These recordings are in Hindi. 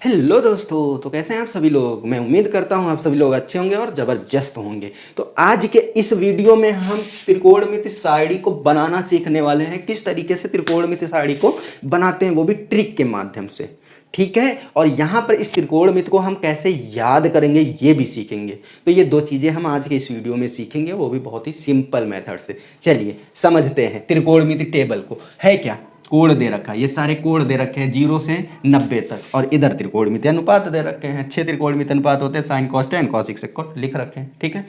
हेलो दोस्तों, तो कैसे हैं आप सभी लोग। मैं उम्मीद करता हूं आप सभी लोग अच्छे होंगे और ज़बरदस्त होंगे। तो आज के इस वीडियो में हम त्रिकोणमिति सारणी को बनाना सीखने वाले हैं। किस तरीके से त्रिकोणमिति सारणी को बनाते हैं, वो भी ट्रिक के माध्यम से। ठीक है, और यहाँ पर इस त्रिकोणमिति को हम कैसे याद करेंगे ये भी सीखेंगे। तो ये दो चीज़ें हम आज के इस वीडियो में सीखेंगे, वो भी बहुत ही सिंपल मेथड से। चलिए समझते हैं त्रिकोणमिति टेबल को। है क्या, कोड दे रखा है, ये सारे कोड दे रखे हैं 0 से 90 तक, और इधर त्रिकोणमिति अनुपात दे रखे हैं। 6 त्रिकोणमिति अनुपात होते हैं, sine cos tan cos equal लिख रखे हैं। ठीक है,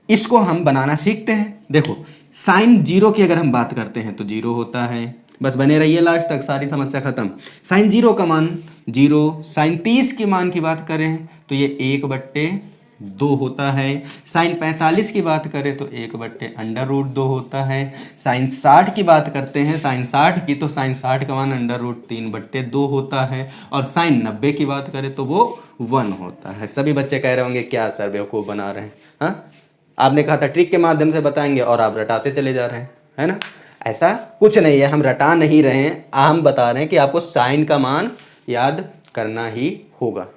इसको हम बनाना सीखते हैं। देखो साइन 0 की अगर हम बात करते हैं तो 0 होता है, बस बने रहिए लास्ट तक, सारी समस्या खत्म। साइन 0 का मान 0। साइन 30 की मान की बात करें तो ये 1/2 होता है। साइन 45 की बात करें तो 1/√2 होता है। साइन 60 की बात करते हैं, साइन 60 की, तो साइन 60 का मान √3/2 होता है। और साइन 90 की बात करें तो वो 1 होता है। सभी बच्चे कह रहे होंगे क्या सर बेवकूफ़ बना रहे हैं। हाँ, आपने कहा था ट्रिक के माध्यम से बताएंगे और आप रटाते चले जा रहे हैं, है ना। ऐसा कुछ नहीं है, हम रटा नहीं रहे हैं, हम बता रहे हैं कि आपको साइन का मान याद करना ही होगा।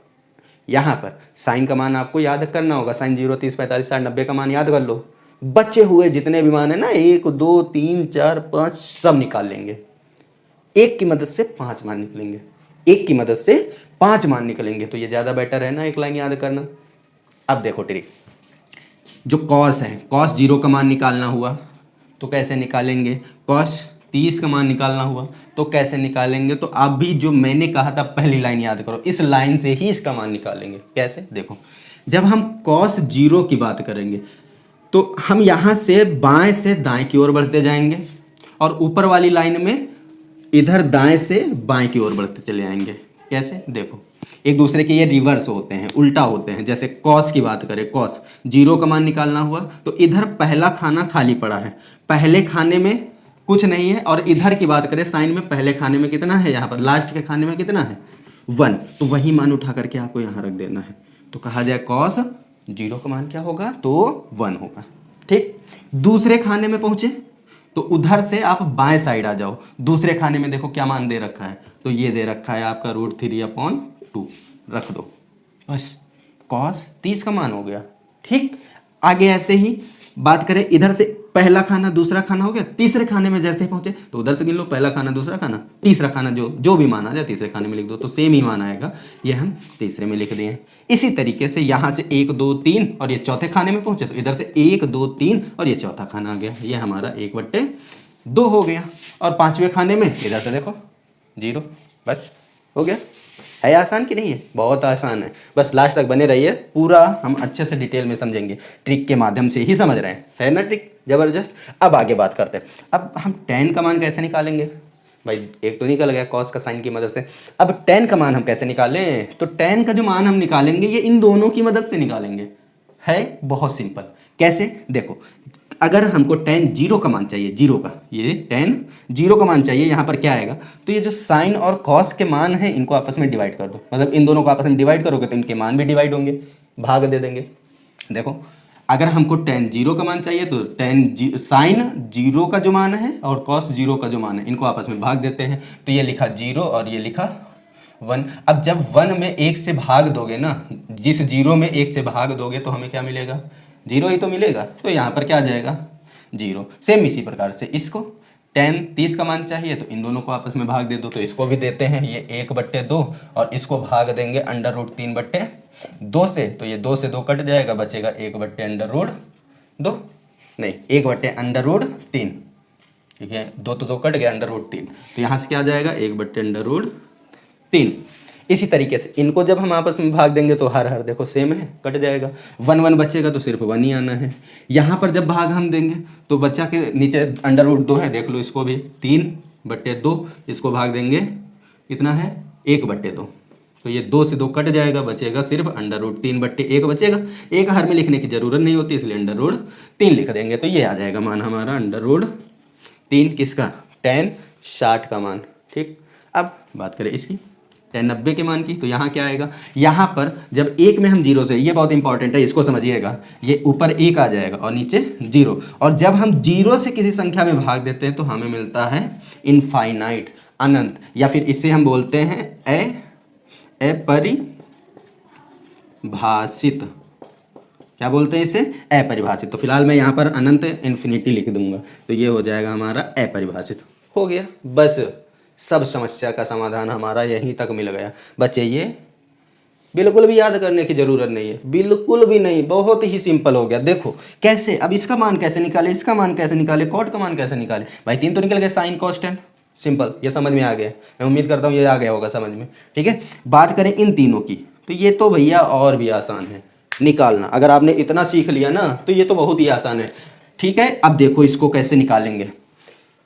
यहाँ पर साइन का मान आपको याद करना होगा। साइन 0, 30, 45, 60, 90 का मान याद कर लो। बचे हुए जितने भी मान है ना, 1, 2, 3, 4, 5 सब निकाल लेंगे। एक की मदद से 5 मान निकलेंगे, एक की मदद से 5 मान निकलेंगे। तो ये ज़्यादा बेटर है ना, एक लाइन याद करना। अब देखो ट्रिक, जो कॉस है, कॉस 0 का मान निकालना हुआ तो कैसे निकालेंगे। कॉस 30 का मान निकालना हुआ तो कैसे निकालेंगे। तो आप भी जो मैंने कहा था पहली लाइन याद करो, इस लाइन से ही इसका मान निकालेंगे। कैसे, देखो जब हम कॉस 0 की बात करेंगे तो हम यहाँ से बाएं से दाएं की ओर बढ़ते जाएंगे, और ऊपर वाली लाइन में इधर दाएं से बाएं की ओर बढ़ते चले आएंगे। कैसे, देखो एक दूसरे के ये रिवर्स होते हैं, उल्टा होते हैं। जैसे कॉस की बात करें, कॉस 0 का मान निकालना हुआ तो इधर पहला खाना खाली पड़ा है, पहले खाने में कुछ नहीं है। और इधर की बात करें साइन में, पहले खाने में कितना है, यहाँ पर लास्ट के खाने में कितना है 1, तो वही मान उठा करके आपको यहाँ रख देना है। तो कहा जाए कॉस 0 का मान क्या होगा, तो 1 होगा। ठीक, दूसरे खाने में पहुंचे तो उधर से आप बाएं साइड आ जाओ। दूसरे खाने में देखो क्या मान दे रखा है, तो ये दे रखा है आपका √3/2 रख दो, बस कॉस 30 का मान हो गया। ठीक, आगे ऐसे ही बात करें, इधर से पहला खाना दूसरा खाना हो गया, तीसरे खाने में जैसे ही पहुंचे तो उधर से गिन लो, पहला खाना दूसरा खाना तीसरा खाना, जो भी मान आ जाए तीसरे खाने में लिख दो, तो सेम ही मान आएगा। ये हम तीसरे में लिख दिए। इसी तरीके से यहाँ से 1, 2, 3 और ये चौथे खाने में पहुंचे तो इधर से 1, 2, 3 और ये चौथा खाना आ गया। ये हमारा 1/2 हो गया। और पांचवें खाने में इधर से देखो 0, बस हो गया। है आसान कि नहीं है, बहुत आसान है। बस लास्ट तक बने रहिए, पूरा हम अच्छे से डिटेल में समझेंगे, ट्रिक के माध्यम से ही समझ रहे हैं, है ना ट्रिक जबरदस्त। अब आगे बात करते हैं, अब हम tan का मान कैसे निकालेंगे। भाई एक तो निकल गया कॉस का साइन की मदद से, अब tan का मान हम कैसे निकालें। तो tan का जो मान हम निकालेंगे ये इन दोनों की मदद से निकालेंगे। है बहुत सिंपल। कैसे, देखो अगर हमको tan 0 का मान चाहिए, 0 का, ये tan 0 का मान चाहिए, यहाँ पर क्या आएगा, तो ये जो साइन और कॉस के मान हैं इनको आपस में डिवाइड कर दो। मतलब इन दोनों को आपस में डिवाइड करोगे तो इनके मान भी डिवाइड होंगे, भाग दे देंगे। देखो अगर हमको tan 0 का मान चाहिए तो साइन 0 का जो मान है और कॉस 0 का जो मान है इनको आपस में भाग देते हैं। तो ये लिखा 0 और ये लिखा 1। अब जब 1 में 1 से भाग दोगे ना, जिस 0 में 1 से भाग दोगे तो हमें क्या मिलेगा, 0 ही तो मिलेगा। तो यहाँ पर क्या आ जाएगा 0। सेम इसी प्रकार से इसको tan 30 का मान चाहिए तो इन दोनों को आपस में भाग दे दो, तो इसको भी देते हैं, ये 1/2 और इसको भाग देंगे √3/2 से, तो ये 2 से 2 कट जाएगा, बचेगा 1/√2 नहीं 1/√3। ठीक है, 2 तो 2 कट गया, √3, तो यहाँ से क्या आ जाएगा 1/√3। इसी तरीके से इनको जब हम आपस में भाग देंगे तो हर देखो सेम है, कट जाएगा, 1 बचेगा तो सिर्फ 1 ही आना है। यहाँ पर जब भाग हम देंगे तो बच्चा के नीचे √2 है, देख लो इसको भी 3/2, इसको भाग देंगे कितना है 1/2, तो ये 2 से 2 कट जाएगा, बचेगा सिर्फ √3/1 बचेगा। एक हर में लिखने की जरूरत नहीं होती, इसलिए √3 लिख देंगे। तो ये आ जाएगा मान हमारा √3 किसका, tan 60 का मान। ठीक, अब बात करें इसकी tan 90 के मान की, तो यहाँ क्या आएगा, यहाँ पर जब एक में हम 0 से, ये बहुत इंपॉर्टेंट है इसको समझिएगा, ये ऊपर 1 आ जाएगा और नीचे 0, और जब हम 0 से किसी संख्या में भाग देते हैं तो हमें मिलता है इनफाइनाइट, अनंत, या फिर इसे हम बोलते हैं अपरिभाषित, क्या बोलते हैं इसे, अपरिभाषित। तो फिलहाल मैं यहाँ पर अनंत इन्फिनिटी लिख दूंगा, तो ये हो जाएगा हमारा अपरिभाषित। हो गया, बस सब समस्या का समाधान हमारा यहीं तक मिल गया। बच्चे ये बिल्कुल भी याद करने की जरूरत नहीं है, बिल्कुल भी नहीं, बहुत ही सिंपल हो गया। देखो कैसे, अब इसका मान कैसे निकाले, इसका मान कैसे निकाले, कॉट का मान कैसे निकाले, भाई 3 तो निकल गए, साइन कॉस्टेंट, सिंपल, ये समझ में आ गया। मैं उम्मीद करता हूँ ये आ गया होगा समझ में, ठीक है। बात करें इन तीनों की, तो ये तो भैया और भी आसान है निकालना। अगर आपने इतना सीख लिया ना तो ये तो बहुत ही आसान है, ठीक है। अब देखो इसको कैसे निकालेंगे,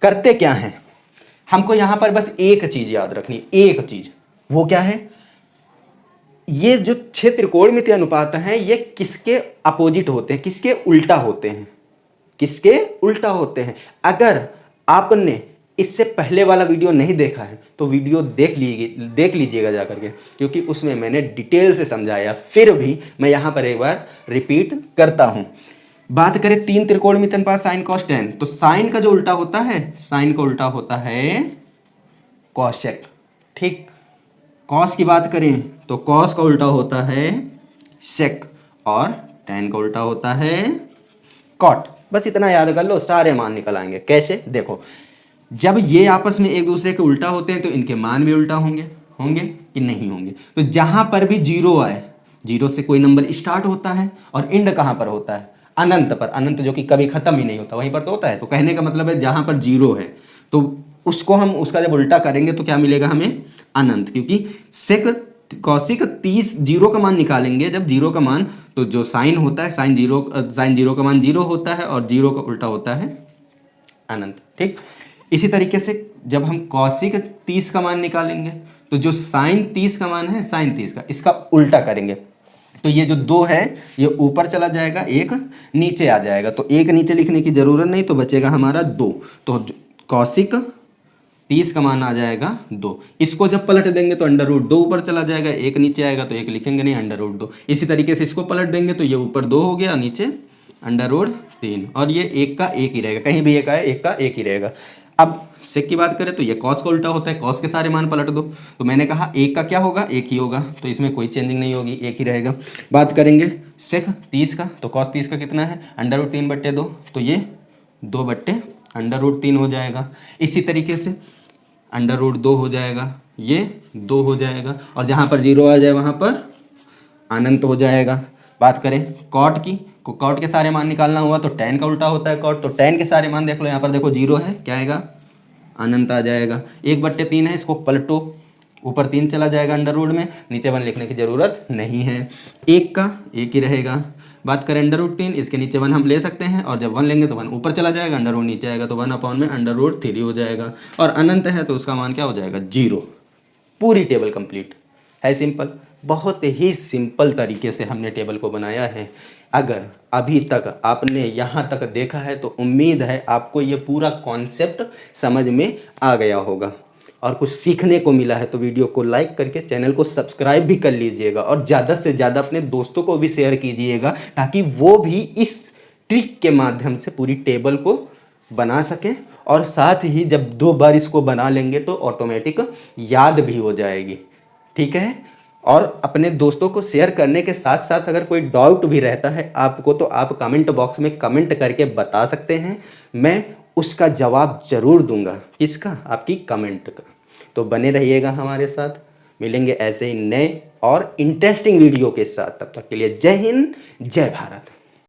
करते क्या है, हमको यहां पर बस एक चीज याद रखनी, एक चीज, वो क्या है, ये जो 6 त्रिकोणमितीय अनुपात हैं ये किसके अपोजिट होते हैं, किसके उल्टा होते हैं, किसके उल्टा होते हैं। अगर आपने इससे पहले वाला वीडियो नहीं देखा है तो वीडियो देख लीजिएगा जा करके, क्योंकि उसमें मैंने डिटेल से समझाया। फिर भी मैं यहाँ पर एक बार रिपीट करता हूँ। बात करें 3 त्रिकोणमितीय अनुपात साइन कॉस टेन, तो साइन का जो उल्टा होता है, साइन का उल्टा होता है कॉसेक, ठीक। कॉस की बात करें तो कॉस का उल्टा होता है सेक, और टेन का उल्टा होता है कॉट। बस इतना याद कर लो, सारे मान निकल आएंगे। कैसे, देखो जब ये आपस में एक दूसरे के उल्टा होते हैं तो इनके मान भी उल्टा होंगे, होंगे कि नहीं होंगे। तो जहां पर भी जीरो आए, जीरो से कोई नंबर स्टार्ट होता है और एंड कहां पर होता है, अनंत पर, अनंत जो कि कभी खत्म ही नहीं होता, वहीं पर तो होता है। तो कहने का मतलब है जहां पर जीरो है तो उसको हम, उसका जब उल्टा करेंगे तो क्या मिलेगा हमें, अनंत। क्योंकि सेक कौशिक 30 जीरो का मान निकालेंगे, जब जीरो का मान, तो जो साइन होता है, साइन जीरो का मान जीरो होता है और जीरो का उल्टा होता है अनंत, ठीक। इसी तरीके से जब हम कौशिक 30 का मान निकालेंगे तो जो साइन 30 का मान है, साइन 30 का, इसका उल्टा करेंगे तो ये जो 2 है ये ऊपर चला जाएगा, एक नीचे आ जाएगा। तो एक नीचे लिखने की जरूरत नहीं, तो बचेगा हमारा 2। तो कौशिक 30 का मान आ जाएगा 2। इसको जब पलट देंगे तो अंडर रूट 2 ऊपर चला जाएगा, एक नीचे आएगा तो एक लिखेंगे नहीं, अंडर रूट 2। इसी तरीके से इसको पलट देंगे तो ये ऊपर 2 हो गया, नीचे अंडर रूट 3, और ये एक का एक ही रहेगा, कहीं भी एक आए एक का एक ही रहेगा। अब सेक की बात करें तो ये कॉस का उल्टा होता है, कॉस के सारे मान पलट दो, तो मैंने कहा एक का क्या होगा, एक ही होगा, तो इसमें कोई चेंजिंग नहीं होगी, एक ही रहेगा। बात करेंगे सेक 30 का, तो कॉस 30 का कितना है, अंडर रूट 3/2, तो ये 2/अंडर रूट 3 हो जाएगा। इसी तरीके से अंडर रूट 2 हो जाएगा, ये 2 हो जाएगा, और जहाँ पर जीरो आ जाए वहाँ पर अनंत हो जाएगा। बात करें कॉट की, कॉट के सारे मान निकालना हुआ तो टेन का उल्टा होता है कॉट, तो टेन के सारे मान देख लो, यहाँ पर देखो जीरो है, क्या आएगा, अनंत आ जाएगा। 1/3 है, इसको पलटो, ऊपर 3 चला जाएगा अंडर रूट में, नीचे 1 लिखने की जरूरत नहीं है, एक का एक ही रहेगा। बात करें अंडर रूट 3, इसके नीचे 1 हम ले सकते हैं, और जब 1 लेंगे तो 1 ऊपर चला जाएगा, अंडर रूट नीचे आएगा, तो 1 में अंडर रूट 3 हो जाएगा। और अनंत है तो उसका मान क्या हो जाएगा, 0। पूरी टेबल कंप्लीट है, सिंपल, बहुत ही सिंपल तरीके से हमने टेबल को बनाया है। अगर अभी तक आपने यहाँ तक देखा है तो उम्मीद है आपको ये पूरा कॉन्सेप्ट समझ में आ गया होगा और कुछ सीखने को मिला है। तो वीडियो को लाइक करके चैनल को सब्सक्राइब भी कर लीजिएगा, और ज़्यादा से ज़्यादा अपने दोस्तों को भी शेयर कीजिएगा, ताकि वो भी इस ट्रिक के माध्यम से पूरी टेबल को बना सकें, और साथ ही जब 2 बार इसको बना लेंगे तो ऑटोमेटिक याद भी हो जाएगी, ठीक है। और अपने दोस्तों को शेयर करने के साथ साथ अगर कोई डाउट भी रहता है आपको तो आप कमेंट बॉक्स में कमेंट करके बता सकते हैं, मैं उसका जवाब जरूर दूंगा। किसका, आपकी कमेंट का। तो बने रहिएगा हमारे साथ, मिलेंगे ऐसे ही नए और इंटरेस्टिंग वीडियो के साथ। तब तक के लिए जय हिंद, जय भारत।